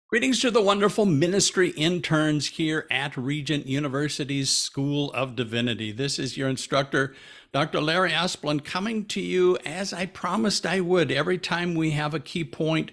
Greetings to the wonderful ministry interns here at Regent University's School of Divinity. This is your instructor, Dr. Larry Asplund, coming to you as I promised I would. Every time we have a key point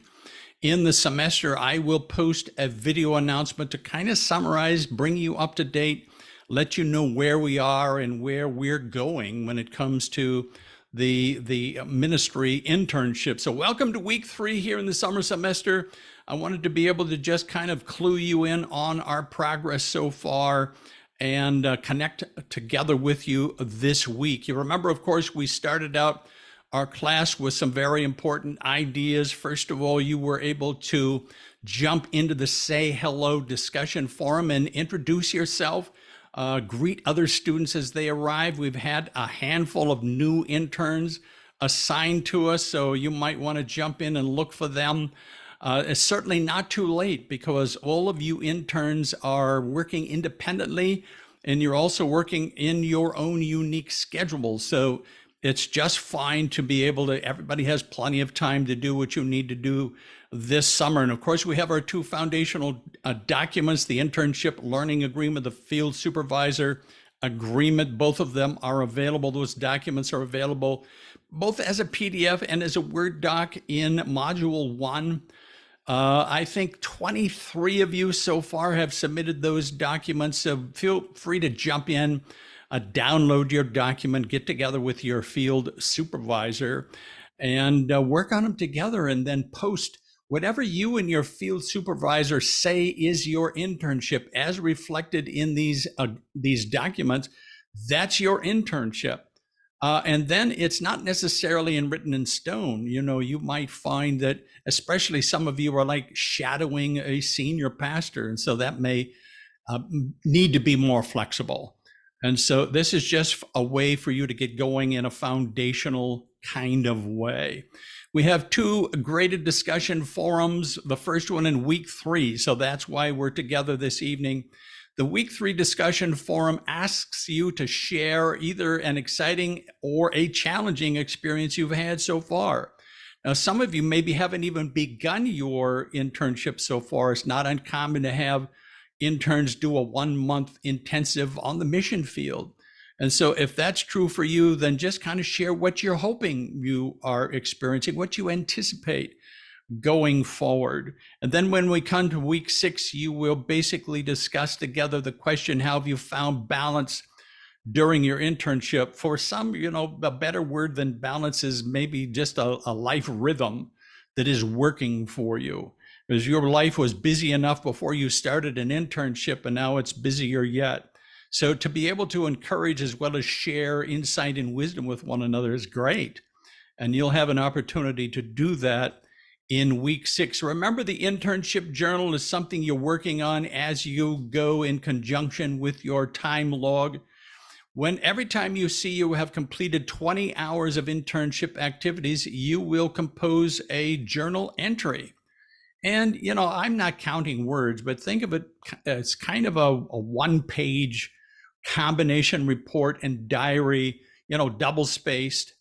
in the semester, I will post a video announcement to kind of summarize, bring you up to date, let you know where we are and where we're going when it comes to the ministry internship. So welcome to week 3 here in the summer semester. I wanted to be able to just kind of clue you in on our progress so far and connect together with you this week. You remember, of course, we started out our class with some very important ideas. First of all, you were able to jump into the Say Hello discussion forum and introduce yourself. Greet other students as they arrive. We've had a handful of new interns assigned to us, so you might want to jump in and look for them. It's certainly not too late because all of you interns are working independently and you're also working in your own unique schedule. So it's just fine to be able to, everybody has plenty of time to do what you need to do this summer. And of course, we have our 2 foundational documents, the internship learning agreement, the field supervisor agreement. Both of them are available. Those documents are available both as a PDF and as a Word doc in module 1. I think 23 of you so far have submitted those documents, so feel free to jump in, download your document, get together with your field supervisor, and work on them together, and then post whatever you and your field supervisor say is your internship as reflected in these documents. That's your internship. And then it's not necessarily written in stone. You know, you might find that especially some of you are like shadowing a senior pastor. And so that may need to be more flexible. And so this is just a way for you to get going in a foundational kind of way. We have 2 graded discussion forums, the first one in week 3. So that's why we're together this evening. The week 3 discussion forum asks you to share either an exciting or a challenging experience you've had so far. Now, some of you maybe haven't even begun your internship so far. It's not uncommon to have interns do a 1-month intensive on the mission field. And so if that's true for you, then just kind of share what you're hoping you are experiencing, what you anticipate going forward. And then when we come to week 6, you will basically discuss together the question, how have you found balance during your internship? For some, you know, a better word than balance is maybe just a life rhythm that is working for you. Because your life was busy enough before you started an internship, and now it's busier yet. So to be able to encourage as well as share insight and wisdom with one another is great. And you'll have an opportunity to do that in week 6. Remember, the internship journal is something you're working on as you go in conjunction with your time log. When every time you see you have completed 20 hours of internship activities, you will compose a journal entry. And, you know, I'm not counting words, but think of it as kind of a 1-page combination report and diary, you know, double spaced.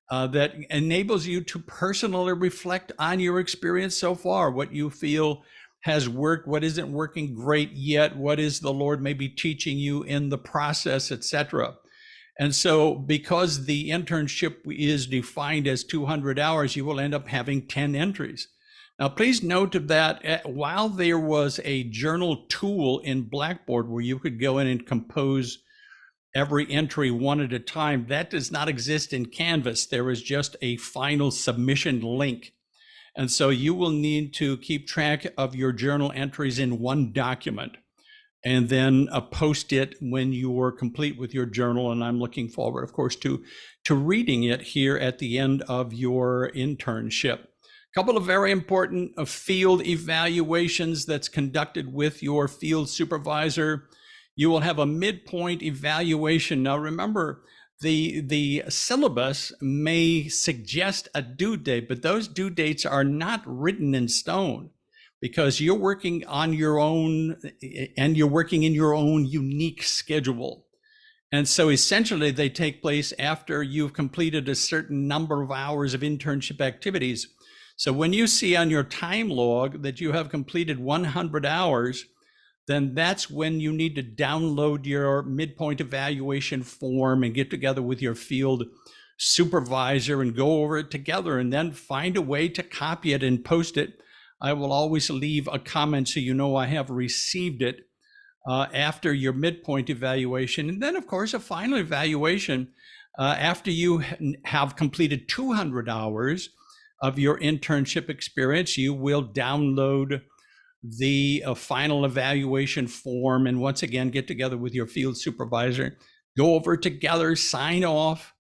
That enables you to personally reflect on your experience so far, what you feel has worked, what isn't working great yet, what is the Lord maybe teaching you in the process, etc. And so because the internship is defined as 200 hours, you will end up having 10 entries. Now, please note that while there was a journal tool in Blackboard where you could go in and compose every entry one at a time, that does not exist in Canvas. There is just a final submission link. And so you will need to keep track of your journal entries in one document and then post it when you are complete with your journal. And I'm looking forward, of course, to reading it here at the end of your internship. A couple of very important field evaluations that's conducted with your field supervisor. You will have a midpoint evaluation. Now, remember, the syllabus may suggest a due date, but those due dates are not written in stone because you're working on your own and you're working in your own unique schedule. And so essentially they take place after you've completed a certain number of hours of internship activities. So when you see on your time log that you have completed 100 hours, then that's when you need to download your midpoint evaluation form and get together with your field supervisor and go over it together, and then find a way to copy it and post it. I will always leave a comment so you know I have received it after your midpoint evaluation. And then, of course, a final evaluation after you have completed 200 hours of your internship experience. You will download the final evaluation form, and once again, get together with your field supervisor, go over it together, sign off.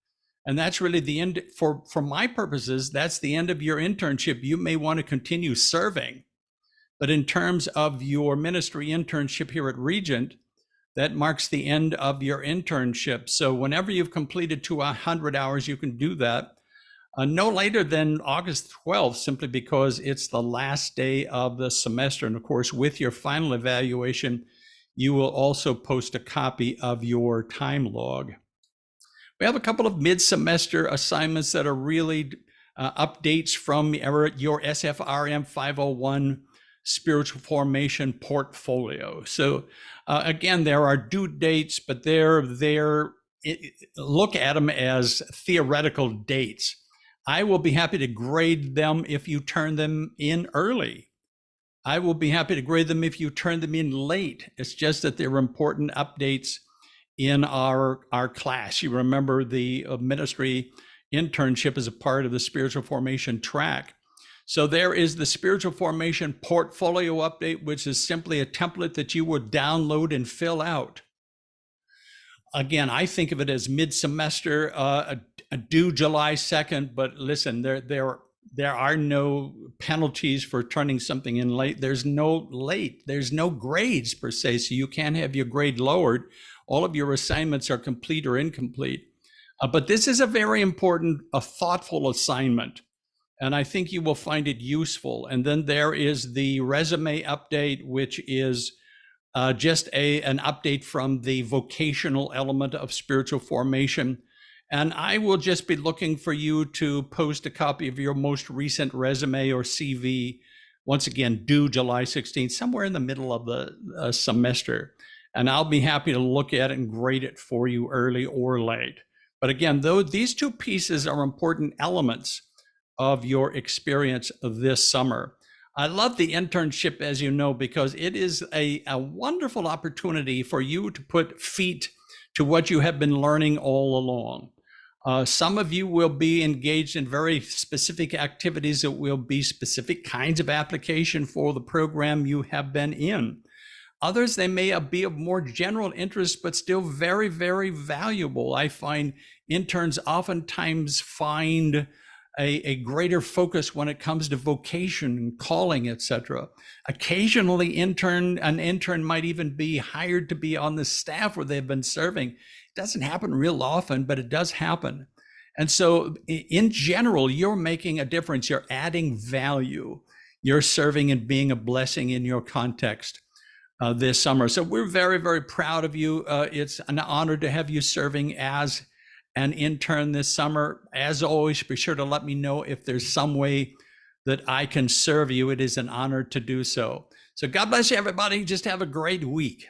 And that's really the end. For my purposes, that's the end of your internship. You may want to continue serving, but in terms of your ministry internship here at Regent, that marks the end of your internship. So whenever you've completed 200 hours, you can do that. No later than August 12th, simply because it's the last day of the semester. And of course, with your final evaluation, you will also post a copy of your time log. We have a couple of mid-semester assignments that are really updates from your SFRM501 spiritual formation portfolio. So again, there are due dates, but look at them as theoretical dates. I will be happy to grade them if you turn them in early. I will be happy to grade them if you turn them in late. It's just that they're important updates in our class. You remember the ministry internship is a part of the spiritual formation track. So there is the spiritual formation portfolio update, which is simply a template that you would download and fill out. Again, I think of it as mid-semester, due July 2nd, but listen, there are no penalties for turning something in late. There's no grades per se, so you can't have your grade lowered. All of your assignments are complete or incomplete. But this is a very important, a thoughtful assignment, and I think you will find it useful. And then there is the resume update, which is just an update from the vocational element of spiritual formation. And I will just be looking for you to post a copy of your most recent resume or CV, once again, due July 16th, somewhere in the middle of the semester. And I'll be happy to look at it and grade it for you early or late. But again, though, these two pieces are important elements of your experience this summer. I love the internship, as you know, because it is a wonderful opportunity for you to put feet to what you have been learning all along. Some of you will be engaged in very specific activities that will be specific kinds of application for the program you have been in. Others, they may be of more general interest, but still very, very valuable. I find interns oftentimes find a greater focus when it comes to vocation and calling, etc. Occasionally, an intern might even be hired to be on the staff where they've been serving. It doesn't happen real often, but it does happen. And so in general, you're making a difference. You're adding value. You're serving and being a blessing in your context this summer. So we're very, very proud of you. It's an honor to have you serving as an intern this summer. As always, be sure to let me know if there's some way that I can serve you. It is an honor to do so. So God bless you, everybody. Just have a great week.